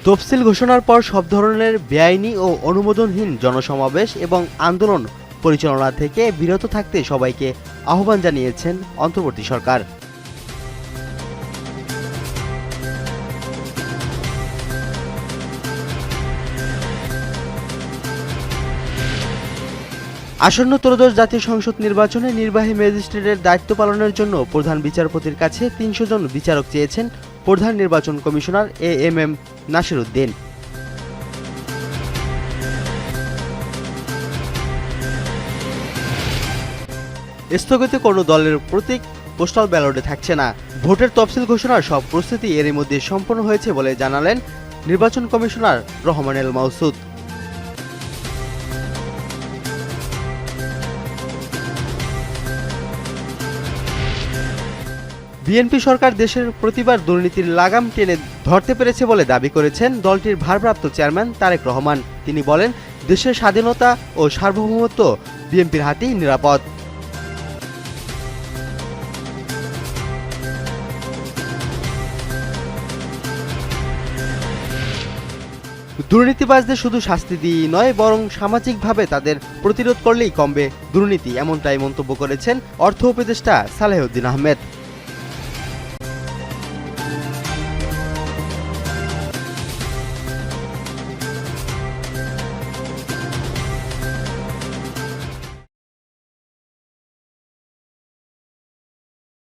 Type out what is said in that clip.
তফসিল ঘোষণার পর সব ধরনের বেআইনি ও অনুমোদনহীন জনসমাবেশ এবং আন্দোলন পরিচালনা থেকে বিরত থাকতে সবাইকে আহ্বান জানিয়েছেন অন্তর্বর্তী সরকার। আসন্ন ত্রয়োদশ জাতীয় সংসদ নির্বাচনে নির্বাহী ম্যাজিস্ট্রেটের দায়িত্ব পালনের জন্য প্রধান বিচারপতির কাছে ৩০০ জন বিচারক চেয়েছেন প্রধান নির্বাচন কমিশনার এএমএম নাসির উদ্দিন। স্থগিত কোনো দলের প্রতীক পোস্টাল ব্যালটে থাকছে না। ভোটের তফসিল ঘোষণার সব প্রস্তুতি এরই মধ্যে সম্পন্ন হয়েছে বলে জানালেন নির্বাচন কমিশনার রহমান এল মাহসুদ। বিএনপি সরকার দেশের প্রতিবার দুর্নীতির লাগাম টেনে ধরতে পেরেছে বলে দাবি করেছেন দলটির ভারপ্রাপ্ত চেয়ারম্যান তারেক রহমান। তিনি বলেন, দেশের স্বাধীনতা ও সার্বভৌমত্ব বিএনপির হাতেই নিরাপদ। দুর্নীতিবাজদের শুধু শাস্তি দিয়েই নয়, বরং সামাজিকভাবে তাদের প্রতিরোধ করলেই কমবে দুর্নীতি, এমনটাই মন্তব্য করেছেন অর্থ উপদেষ্টা সালেহ উদ্দিন আহমেদ।